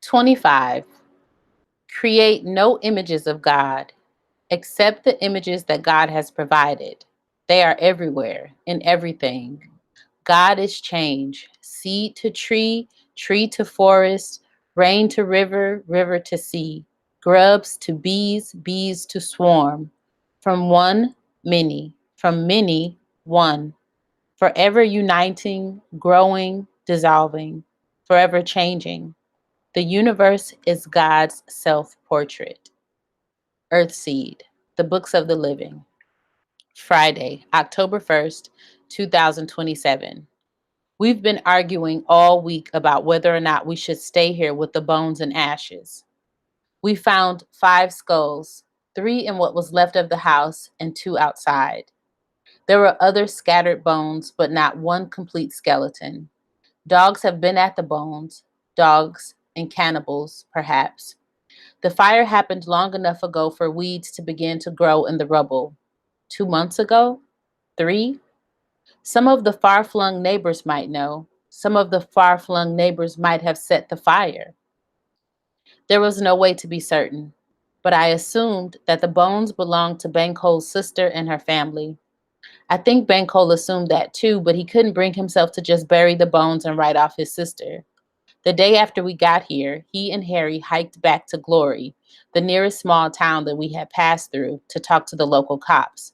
25. Create no images of God, except the images that God has provided. They are everywhere, in everything. God is change, seed to tree, tree to forest, rain to river, river to sea, grubs to bees, bees to swarm. From one, many, from many, one. Forever uniting, growing, dissolving, forever changing. The universe is God's self-portrait. Earthseed, the Books of the Living. Friday, October 1st, 2027. We've been arguing all week about whether or not we should stay here with the bones and ashes. We found 5 skulls, 3 in what was left of the house and 2 outside. There were other scattered bones, but not one complete skeleton. Dogs have been at the bones, dogs and cannibals, perhaps. The fire happened long enough ago for weeds to begin to grow in the rubble. 2 months ago? 3? Some of the far-flung neighbors might know. Some of the far-flung neighbors might have set the fire. There was no way to be certain, but I assumed that the bones belonged to Banko's sister and her family. I think Banko assumed that too, but he couldn't bring himself to just bury the bones and write off his sister. The day after we got here, he and Harry hiked back to Glory, the nearest small town that we had passed through, to talk to the local cops.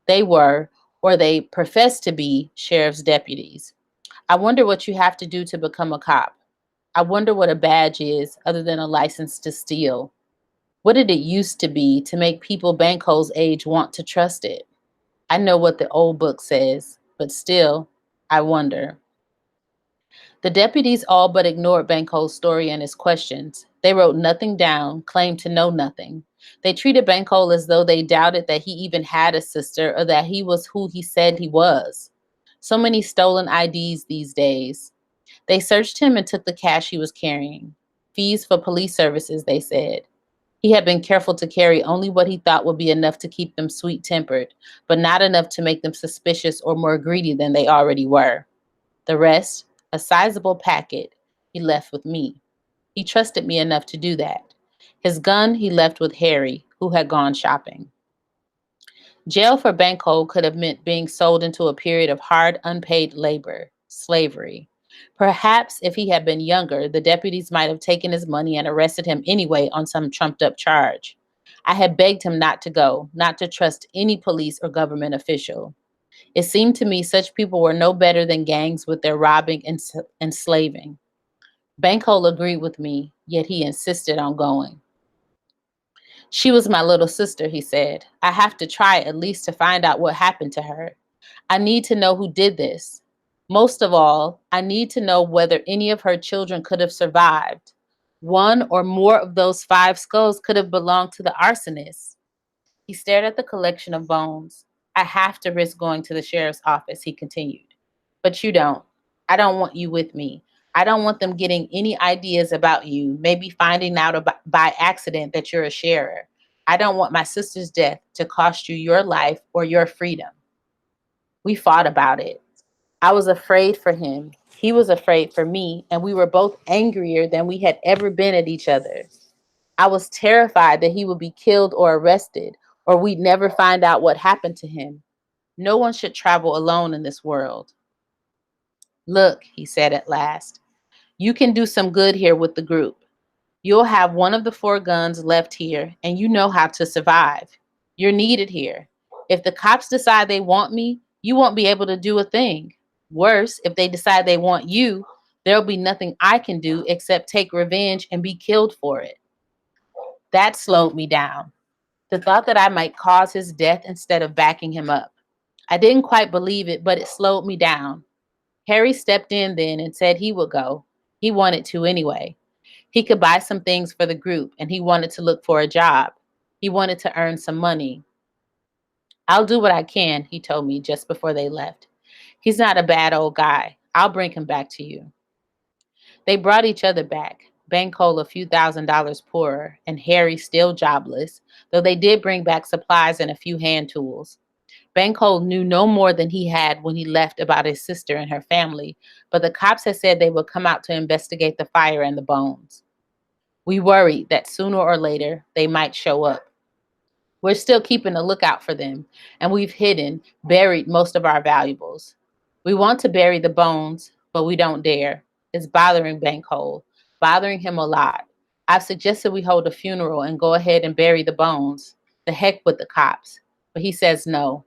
They were, or they professed to be, sheriff's deputies. I wonder what you have to do to become a cop. I wonder what a badge is other than a license to steal. What did it used to be to make people Banko's age want to trust it? I know what the old book says, but still, I wonder. The deputies all but ignored Banko's story and his questions. They wrote nothing down, claimed to know nothing. They treated Banko as though they doubted that he even had a sister or that he was who he said he was. So many stolen IDs these days. They searched him and took the cash he was carrying. Fees for police services, they said. He had been careful to carry only what he thought would be enough to keep them sweet-tempered, but not enough to make them suspicious or more greedy than they already were. The rest, a sizable packet, he left with me. He trusted me enough to do that. His gun he left with Harry, who had gone shopping. Jail for Banko could have meant being sold into a period of hard, unpaid labor, slavery. Perhaps if he had been younger, the deputies might have taken his money and arrested him anyway on some trumped-up charge. I had begged him not to go, not to trust any police or government official. It seemed to me such people were no better than gangs with their robbing and enslaving. Banko agreed with me, yet he insisted on going. She was my little sister, he said. I have to try at least to find out what happened to her. I need to know who did this. Most of all, I need to know whether any of her children could have survived. One or more of those 5 skulls could have belonged to the arsonist. He stared at the collection of bones. I have to risk going to the sheriff's office, he continued. But you don't. I don't want you with me. I don't want them getting any ideas about you, maybe finding out by accident that you're a sharer. I don't want my sister's death to cost you your life or your freedom. We fought about it. I was afraid for him. He was afraid for me, and we were both angrier than we had ever been at each other. I was terrified that he would be killed or arrested, or we'd never find out what happened to him. No one should travel alone in this world. Look, he said at last, you can do some good here with the group. You'll have one of the 4 guns left here, and you know how to survive. You're needed here. If the cops decide they want me, you won't be able to do a thing. Worse, if they decide they want you, there'll be nothing I can do except take revenge and be killed for it. That slowed me down. The thought that I might cause his death instead of backing him up. I didn't quite believe it, but it slowed me down. Harry stepped in then and said he would go. He wanted to anyway. He could buy some things for the group, and he wanted to look for a job. He wanted to earn some money. I'll do what I can, he told me just before they left. He's not a bad old guy. I'll bring him back to you. They brought each other back, Banko a few $1,000s poorer, and Harry still jobless, though they did bring back supplies and a few hand tools. Banko knew no more than he had when he left about his sister and her family, but the cops had said they would come out to investigate the fire and the bones. We worried that sooner or later they might show up. We're still keeping a lookout for them, and we've buried most of our valuables. We want to bury the bones, but we don't dare. It's bothering Bankhole, bothering him a lot. I've suggested we hold a funeral and go ahead and bury the bones. The heck with the cops. But he says no.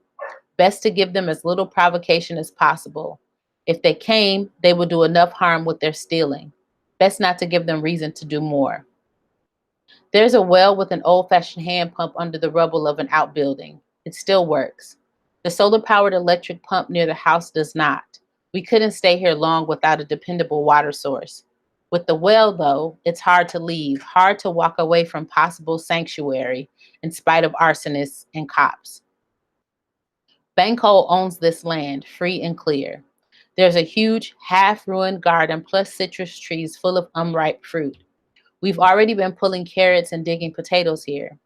Best to give them as little provocation as possible. If they came, they would do enough harm with their stealing. Best not to give them reason to do more. There's a well with an old-fashioned hand pump under the rubble of an outbuilding. It still works. The solar-powered electric pump near the house does not. We couldn't stay here long without a dependable water source. With the well, though, it's hard to leave, hard to walk away from possible sanctuary in spite of arsonists and cops. Bankhole owns this land, free and clear. There's a huge, half-ruined garden plus citrus trees full of unripe fruit. We've already been pulling carrots and digging potatoes here.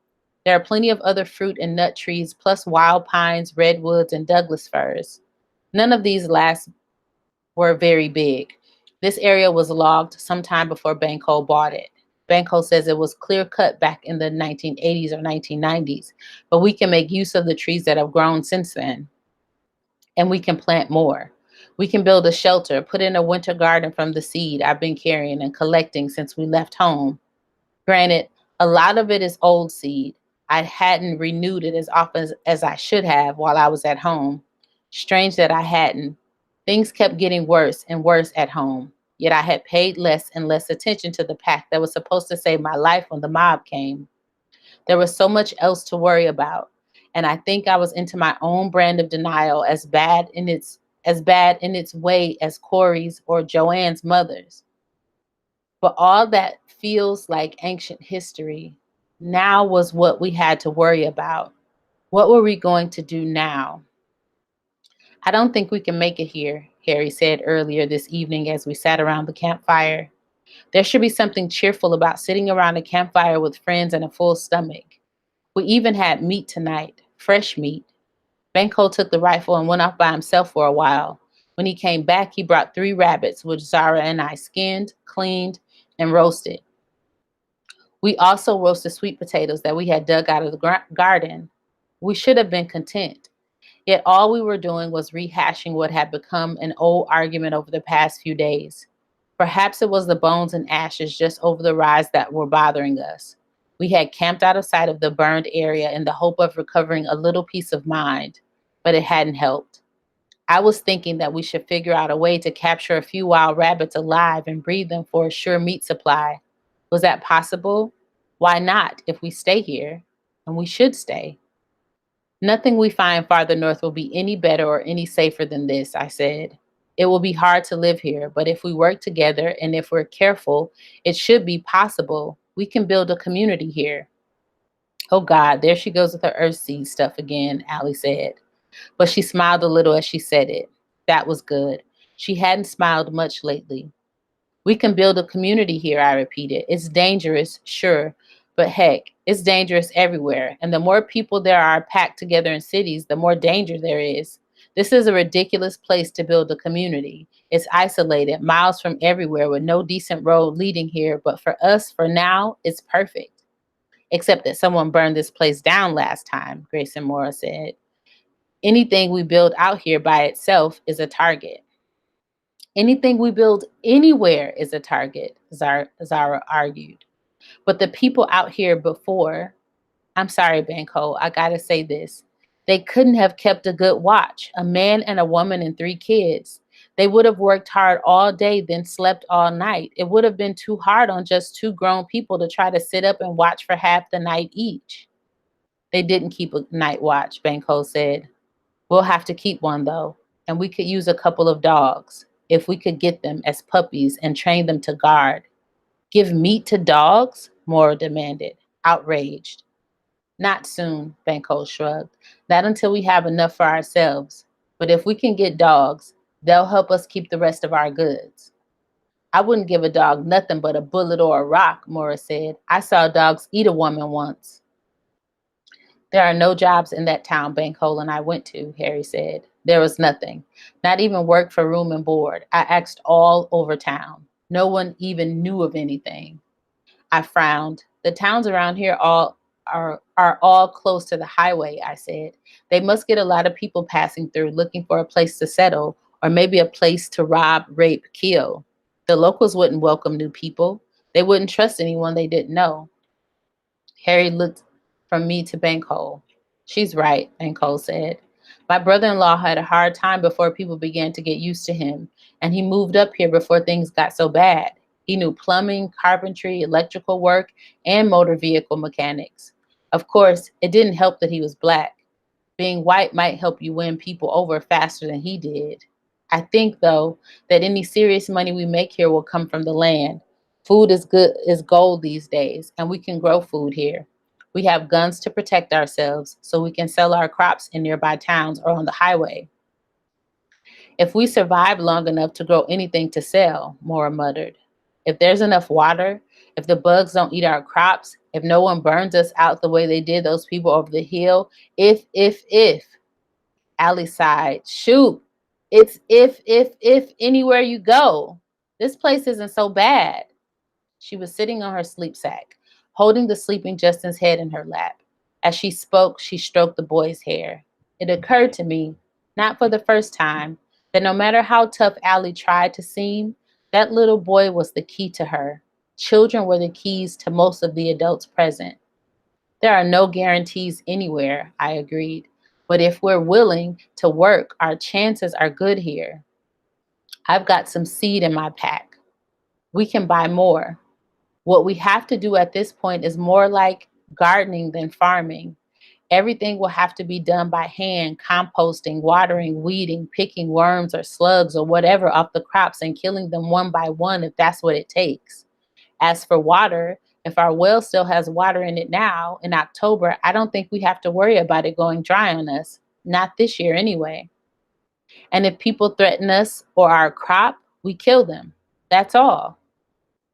There are plenty of other fruit and nut trees, plus wild pines, redwoods, and Douglas firs. None of these last were very big. This area was logged sometime before Bankhole bought it. Bankhole says it was clear cut back in the 1980s or 1990s, but we can make use of the trees that have grown since then, and we can plant more. We can build a shelter, put in a winter garden from the seed I've been carrying and collecting since we left home. Granted, a lot of it is old seed. I hadn't renewed it as often as I should have while I was at home. Strange that I hadn't. Things kept getting worse and worse at home, yet I had paid less and less attention to the pack that was supposed to save my life when the mob came. There was so much else to worry about, and I think I was into my own brand of denial as bad in its way as Corey's or Joanne's mother's. But all that feels like ancient history now was what we had to worry about. What were we going to do now? I don't think we can make it here, Harry said earlier this evening as we sat around the campfire. There should be something cheerful about sitting around a campfire with friends and a full stomach. We even had meat tonight, fresh meat. Banko took the rifle and went off by himself for a while. When he came back, he brought 3 rabbits, which Zara and I skinned, cleaned, and roasted. We also roasted sweet potatoes that we had dug out of the garden. We should have been content. Yet all we were doing was rehashing what had become an old argument over the past few days. Perhaps it was the bones and ashes just over the rise that were bothering us. We had camped out of sight of the burned area in the hope of recovering a little peace of mind, but it hadn't helped. I was thinking that we should figure out a way to capture a few wild rabbits alive and breed them for a sure meat supply. Was that possible? Why not if we stay here? And we should stay. Nothing we find farther north will be any better or any safer than this, I said. It will be hard to live here, but if we work together and if we're careful, it should be possible. We can build a community here. Oh God, there she goes with her earthseed stuff again, Allie said. But she smiled a little as she said it. That was good. She hadn't smiled much lately. We can build a community here, I repeated. It's dangerous, sure, but heck, it's dangerous everywhere. And the more people there are packed together in cities, the more danger there is. This is a ridiculous place to build a community. It's isolated, miles from everywhere with no decent road leading here. But for us, for now, it's perfect. Except that someone burned this place down last time, Grayson Mora said. Anything we build out here by itself is a target. Anything we build anywhere is a target, Zara argued. But the people out here before, I'm sorry, Banco, I gotta say this. They couldn't have kept a good watch, a man and a woman and 3 kids. They would have worked hard all day, then slept all night. It would have been too hard on just 2 grown people to try to sit up and watch for half the night each. They didn't keep a night watch, Banco said. We'll have to keep one, though, and we could use a couple of dogs, if we could get them as puppies and train them to guard. Give meat to dogs? Mora demanded, outraged. Not soon, Banco shrugged. Not until we have enough for ourselves. But if we can get dogs, they'll help us keep the rest of our goods. I wouldn't give a dog nothing but a bullet or a rock, Mora said. I saw dogs eat a woman once. There are no jobs in that town Bankhole and I went to, Harry said. There was nothing, not even work for room and board. I asked all over town. No one even knew of anything. I frowned. The towns around here are all close to the highway, I said. They must get a lot of people passing through looking for a place to settle, or maybe a place to rob, rape, kill. The locals wouldn't welcome new people. They wouldn't trust anyone they didn't know. Harry looked from me to Bankhole. She's right, Bankhole said. My brother-in-law had a hard time before people began to get used to him, and he moved up here before things got so bad. He knew plumbing, carpentry, electrical work, and motor vehicle mechanics. Of course, it didn't help that he was black. Being white might help you win people over faster than he did. I think, though, that any serious money we make here will come from the land. Food is gold these days, and we can grow food here. We have guns to protect ourselves, so we can sell our crops in nearby towns or on the highway. If we survive long enough to grow anything to sell, Maura muttered. If there's enough water, if the bugs don't eat our crops, if no one burns us out the way they did those people over the hill, if. Allie sighed. Shoot, it's if anywhere you go. This place isn't so bad. She was sitting on her sleep sack, holding the sleeping Justin's head in her lap. As she spoke, she stroked the boy's hair. It occurred to me, not for the first time, that no matter how tough Allie tried to seem, that little boy was the key to her. Children were the keys to most of the adults present. There are no guarantees anywhere, I agreed. But if we're willing to work, our chances are good here. I've got some seed in my pack. We can buy more. What we have to do at this point is more like gardening than farming. Everything will have to be done by hand, composting, watering, weeding, picking worms or slugs or whatever off the crops and killing them one by one if that's what it takes. As for water, if our well still has water in it now, in October, I don't think we have to worry about it going dry on us. Not this year anyway. And if people threaten us or our crop, we kill them. That's all.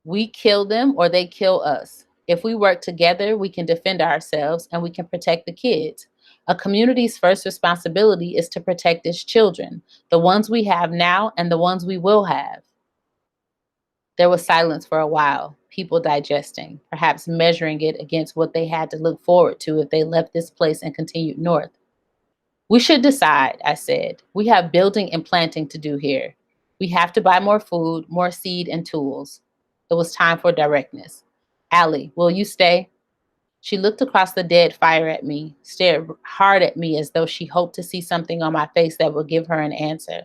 We kill them or they kill us. If we work together, we can defend ourselves and we can protect the kids. A community's first responsibility is to protect its children, the ones we have now and the ones we will have. There was silence for a while, people digesting, perhaps measuring it against what they had to look forward to if they left this place and continued north. We should decide, I said. We have building and planting to do here. We have to buy more food, more seed, and tools. It was time for directness. Allie, will you stay? She looked across the dead fire at me, stared hard at me as though she hoped to see something on my face that would give her an answer.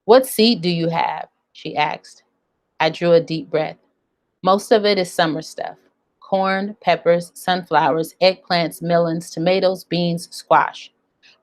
What seed do you have? She asked. I drew a deep breath. Most of it is summer stuff. Corn, peppers, sunflowers, eggplants, melons, tomatoes, beans, squash.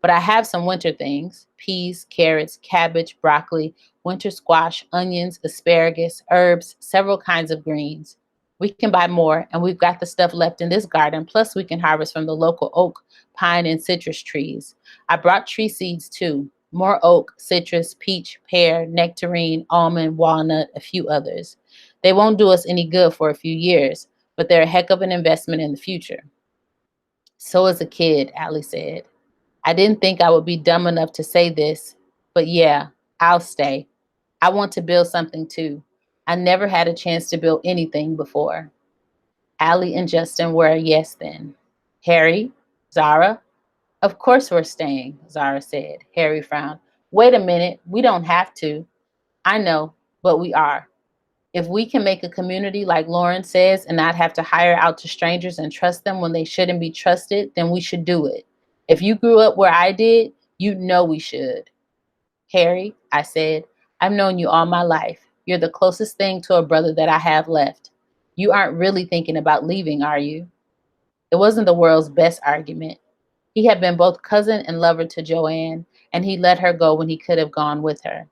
But I have some winter things: peas, carrots, cabbage, broccoli, winter squash, onions, asparagus, herbs, several kinds of greens. We can buy more, and we've got the stuff left in this garden, plus we can harvest from the local oak, pine, and citrus trees. I brought tree seeds too. More oak, citrus, peach, pear, nectarine, almond, walnut, a few others. They won't do us any good for a few years, but they're a heck of an investment in the future. So as a kid, Allie said. I didn't think I would be dumb enough to say this, but yeah, I'll stay. I want to build something too. I never had a chance to build anything before. Allie and Justin were a yes then. Harry, Zara, of course we're staying, Zara said. Harry frowned. Wait a minute, we don't have to. I know, but we are. If we can make a community like Lauren says and not have to hire out to strangers and trust them when they shouldn't be trusted, then we should do it. If you grew up where I did, you'd know we should. Harry, I said, I've known you all my life. You're the closest thing to a brother that I have left. You aren't really thinking about leaving, are you? It wasn't the world's best argument. He had been both cousin and lover to Joanne, and he let her go when he could have gone with her.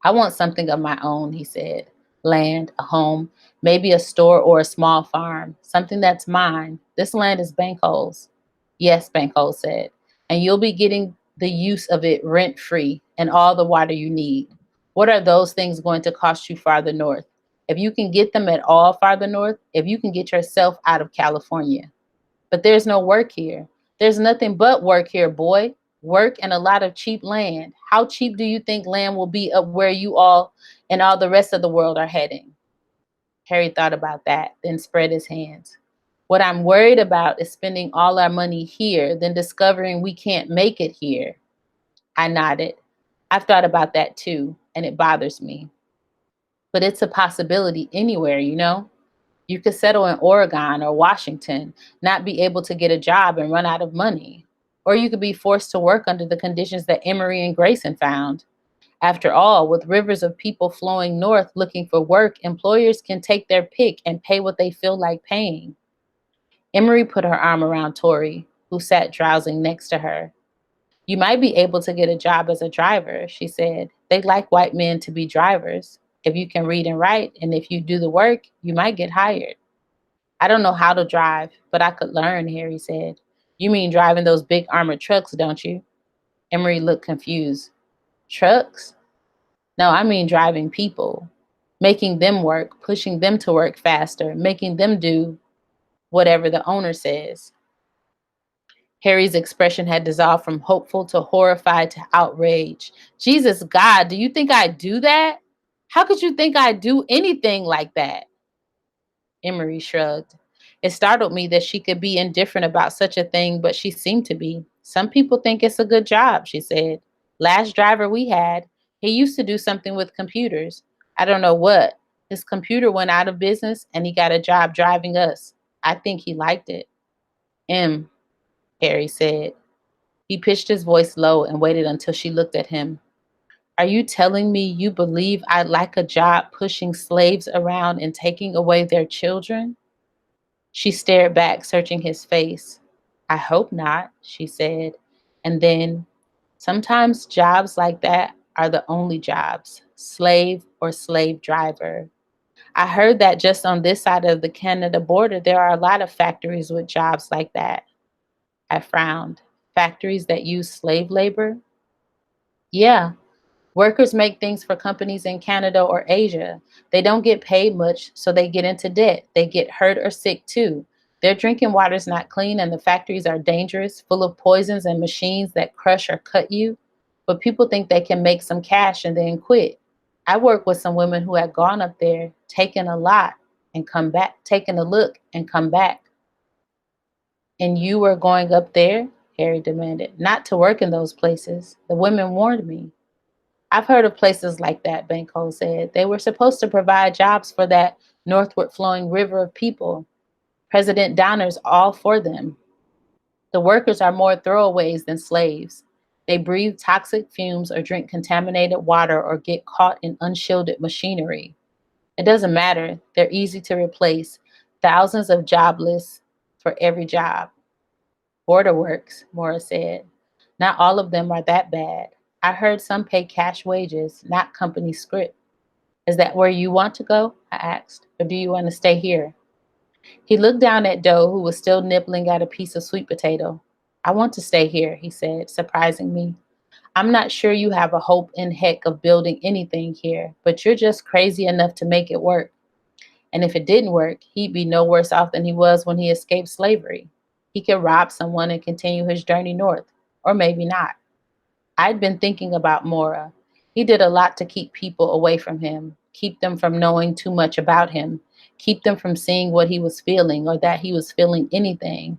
I want something of my own, he said. Land, a home, maybe a store or a small farm, something that's mine. This land is Bankhole's. Yes, Bankhole said, and you'll be getting the use of it rent-free and all the water you need. What are those things going to cost you farther north? If you can get them at all farther north, if you can get yourself out of California. But there's no work here. There's nothing but work here, boy. Work and a lot of cheap land. How cheap do you think land will be up where you all and all the rest of the world are heading? Harry thought about that, then spread his hands. What I'm worried about is spending all our money here, then discovering we can't make it here. I nodded. I've thought about that too, and it bothers me. But it's a possibility anywhere, you know? You could settle in Oregon or Washington, not be able to get a job and run out of money. Or you could be forced to work under the conditions that Emory and Grayson found. After all, with rivers of people flowing north looking for work, employers can take their pick and pay what they feel like paying. Emory put her arm around Tori, who sat drowsing next to her. You might be able to get a job as a driver, she said. They like white men to be drivers. If you can read and write, and if you do the work, you might get hired. I don't know how to drive, but I could learn, Harry said. You mean driving those big armored trucks, don't you? Emory looked confused. Trucks? No, I mean driving people. Making them work, pushing them to work faster, making them do whatever the owner says. Harry's expression had dissolved from hopeful to horrified to outraged. Jesus, God, do you think I'd do that? How could you think I'd do anything like that? Emory shrugged. It startled me that she could be indifferent about such a thing, but she seemed to be. Some people think it's a good job, she said. Last driver we had, he used to do something with computers. I don't know what. His computer went out of business and he got a job driving us. I think he liked it. M, Harry said. He pitched his voice low and waited until she looked at him. Are you telling me you believe I'd like a job pushing slaves around and taking away their children? She stared back, searching his face. I hope not, she said. And then, sometimes jobs like that are the only jobs, slave or slave driver. I heard that just on this side of the Canada border, there are a lot of factories with jobs like that. I frowned. Factories that use slave labor? Yeah, workers make things for companies in Canada or Asia. They don't get paid much, so they get into debt. They get hurt or sick too. Their drinking water's not clean and the factories are dangerous, full of poisons and machines that crush or cut you. But people think they can make some cash and then quit. I worked with some women who had gone up there, taken a lot and come back, taken a look and come back. And you were going up there? Harry demanded. Not to work in those places. The women warned me. I've heard of places like that, Banco said. They were supposed to provide jobs for that northward flowing river of people. President Donner's all for them. The workers are more throwaways than slaves. They breathe toxic fumes or drink contaminated water or get caught in unshielded machinery. It doesn't matter. They're easy to replace. Thousands of jobless for every job. Border works, Morris said. Not all of them are that bad. I heard some pay cash wages, not company script. Is that where you want to go? I asked. Or do you want to stay here? He looked down at Doe, who was still nibbling at a piece of sweet potato. I want to stay here, he said, surprising me. I'm not sure you have a hope in heck of building anything here, but you're just crazy enough to make it work. And if it didn't work, he'd be no worse off than he was when he escaped slavery. He could rob someone and continue his journey north, or maybe not. I'd been thinking about Mora. He did a lot to keep people away from him, keep them from knowing too much about him, keep them from seeing what he was feeling or that he was feeling anything.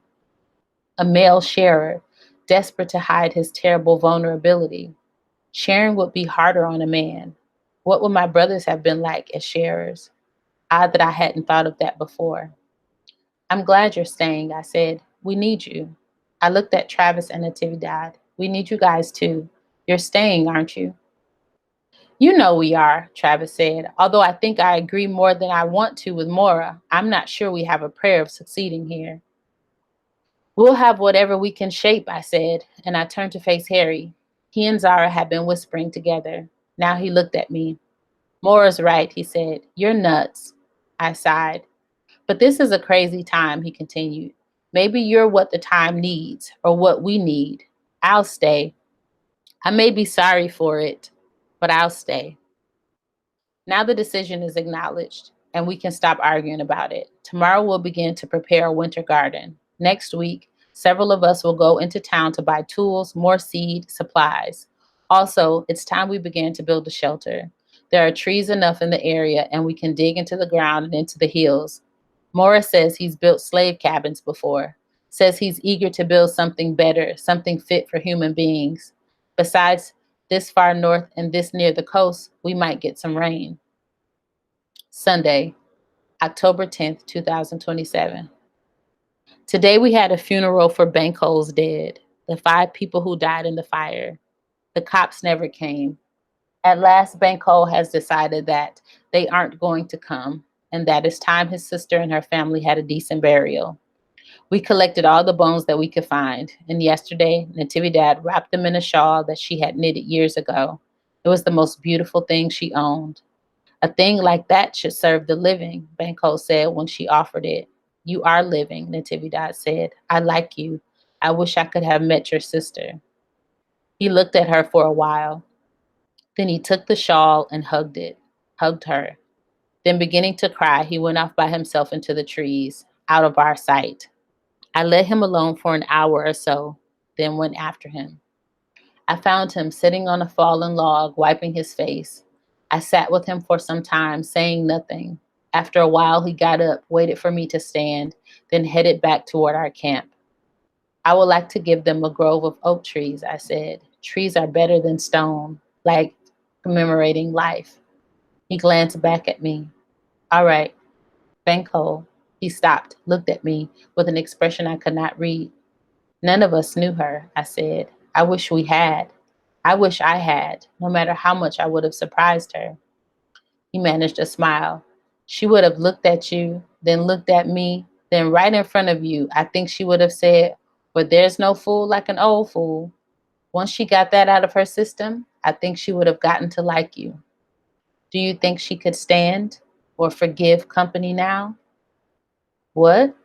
A male sharer, desperate to hide his terrible vulnerability. Sharing would be harder on a man. What would my brothers have been like as sharers? Odd that I hadn't thought of that before. I'm glad you're staying, I said. We need you. I looked at Travis and Natividad. We need you guys too. You're staying, aren't you? You know we are, Travis said. Although I think I agree more than I want to with Mora, I'm not sure we have a prayer of succeeding here. We'll have whatever we can shape, I said, and I turned to face Harry. He and Zara had been whispering together. Now he looked at me. Mora's right, he said. You're nuts. I sighed. But this is a crazy time, he continued. Maybe you're what the time needs, or what we need. I'll stay. I may be sorry for it, but I'll stay. Now the decision is acknowledged, and we can stop arguing about it. Tomorrow we'll begin to prepare a winter garden. Next week, several of us will go into town to buy tools, more seed, supplies. Also, it's time we began to build a shelter. There are trees enough in the area, and we can dig into the ground and into the hills. Morris says he's built slave cabins before, says he's eager to build something better, something fit for human beings. Besides, this far north and this near the coast, we might get some rain. Sunday, October 10th, 2027. Today we had a funeral for Banko's dead, the 5 people who died in the fire. The cops never came. At last, Banko has decided that they aren't going to come, and that it's time his sister and her family had a decent burial. We collected all the bones that we could find, and yesterday, Natividad wrapped them in a shawl that she had knitted years ago. It was the most beautiful thing she owned. A thing like that should serve the living, Banko said when she offered it. You are living, Natividad said. I like you. I wish I could have met your sister. He looked at her for a while. Then he took the shawl and hugged her. Then, beginning to cry, he went off by himself into the trees, out of our sight. I let him alone for an hour or so, then went after him. I found him sitting on a fallen log, wiping his face. I sat with him for some time, saying nothing. After a while, he got up, waited for me to stand, then headed back toward our camp. I would like to give them a grove of oak trees, I said. Trees are better than stone, like commemorating life. He glanced back at me. All right, Banko. He stopped, looked at me with an expression I could not read. None of us knew her, I said. I wish we had. I wish I had, no matter how much I would have surprised her. He managed a smile. She would have looked at you, then looked at me, then right in front of you, I think she would have said, but there's no fool like an old fool. Once she got that out of her system, I think she would have gotten to like you. Do you think she could stand or forgive company now? What?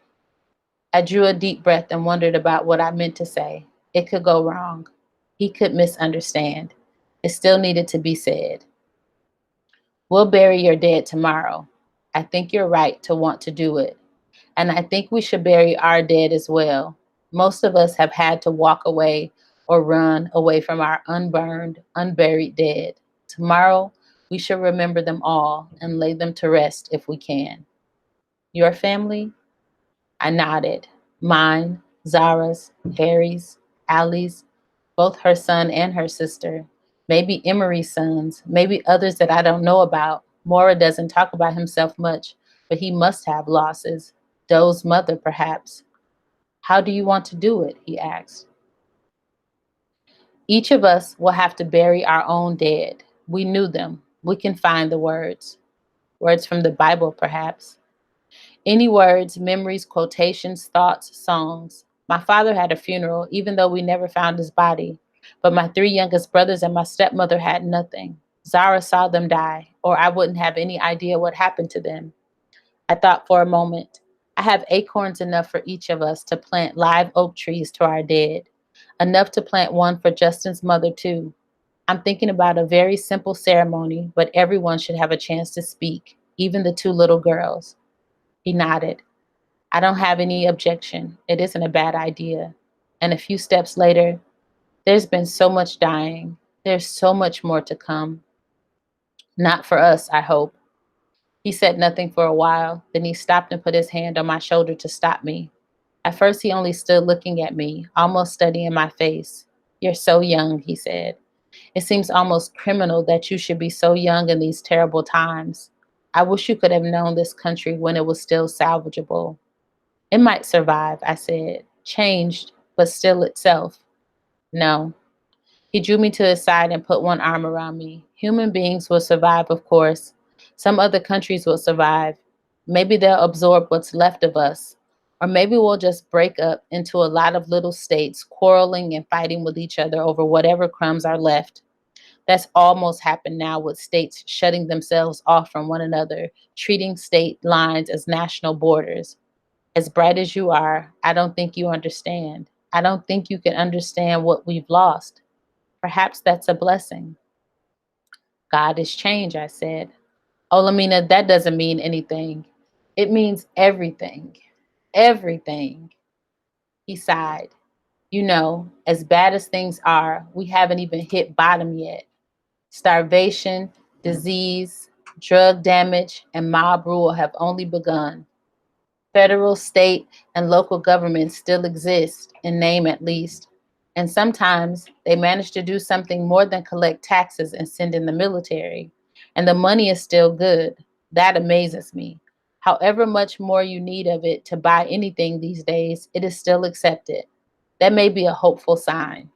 I drew a deep breath and wondered about what I meant to say. It could go wrong. He could misunderstand. It still needed to be said. We'll bury your dead tomorrow. I think you're right to want to do it. And I think we should bury our dead as well. Most of us have had to walk away or run away from our unburned, unburied dead. Tomorrow, we should remember them all and lay them to rest if we can. Your family? I nodded. Mine, Zara's, Harry's, Allie's, both her son and her sister. Maybe Emery's sons, maybe others that I don't know about. Maura doesn't talk about himself much, but he must have losses. Doe's mother, perhaps. How do you want to do it? He asked. Each of us will have to bury our own dead. We knew them. We can find the words. Words from the Bible, perhaps. Any words, memories, quotations, thoughts, songs. My father had a funeral, even though we never found his body. But my 3 youngest brothers and my stepmother had nothing. Zara saw them die, or I wouldn't have any idea what happened to them. I thought for a moment. I have acorns enough for each of us to plant live oak trees to our dead. Enough to plant one for Justin's mother, too. I'm thinking about a very simple ceremony, but everyone should have a chance to speak, even the 2 little girls. He nodded. I don't have any objection. It isn't a bad idea. And a few steps later, there's been so much dying. There's so much more to come. Not for us, I hope. He said nothing for a while. Then he stopped and put his hand on my shoulder to stop me. At first, he only stood looking at me, almost studying my face. You're so young, he said. It seems almost criminal that you should be so young in these terrible times. I wish you could have known this country when it was still salvageable. It might survive, I said. Changed, but still itself. No. He drew me to his side and put one arm around me. Human beings will survive, of course. Some other countries will survive. Maybe they'll absorb what's left of us. Or maybe we'll just break up into a lot of little states, quarreling and fighting with each other over whatever crumbs are left. That's almost happened now with states shutting themselves off from one another, treating state lines as national borders. As bright as you are, I don't think you understand. I don't think you can understand what we've lost. Perhaps that's a blessing. God is change, I said. Olamina, that doesn't mean anything. It means everything. Everything. He sighed. You know, as bad as things are, we haven't even hit bottom yet. Starvation, Disease, drug damage, and mob rule have only begun. Federal, state, and local governments still exist, in name at least, and sometimes they manage to do something more than collect taxes and send in the military, and the money is still good. That amazes me. However much more you need of it to buy anything these days, it is still accepted. That may be a hopeful sign.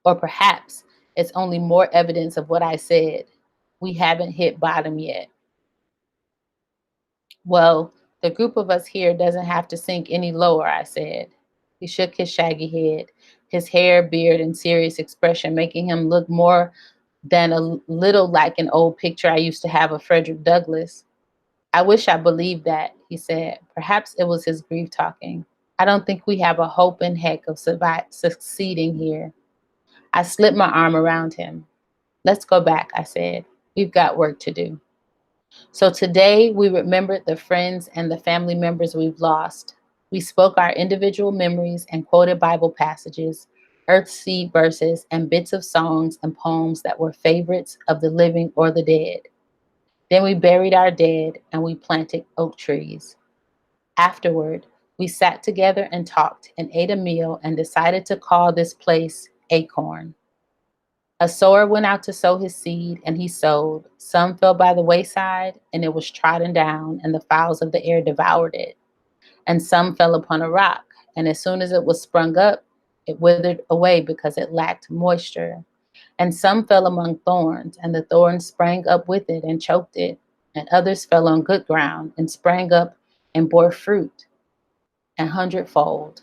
Or perhaps it's only more evidence of what I said. We haven't hit bottom yet. Well, the group of us here doesn't have to sink any lower, I said. He shook his shaggy head, his hair, beard, and serious expression making him look more than a little like an old picture I used to have of Frederick Douglass. I wish I believed that, he said. Perhaps it was his grief talking. I don't think we have a hope in heck of succeeding here. I slipped my arm around him. Let's go back, I said. We've got work to do. So today we remembered the friends and the family members we've lost. We spoke our individual memories and quoted Bible passages, earth seed verses, and bits of songs and poems that were favorites of the living or the dead. Then we buried our dead and we planted oak trees. Afterward, we sat together and talked and ate a meal and decided to call this place Acorn. A sower went out to sow his seed, and he sowed. Some fell by the wayside, and it was trodden down, and the fowls of the air devoured it. And some fell upon a rock, and as soon as it was sprung up, it withered away because it lacked moisture. And some fell among thorns, and the thorns sprang up with it and choked it. And others fell on good ground and sprang up and bore fruit, an hundredfold.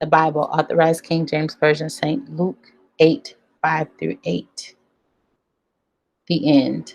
The Bible, Authorized King James Version, St. Luke 8, 5 through 8. The end.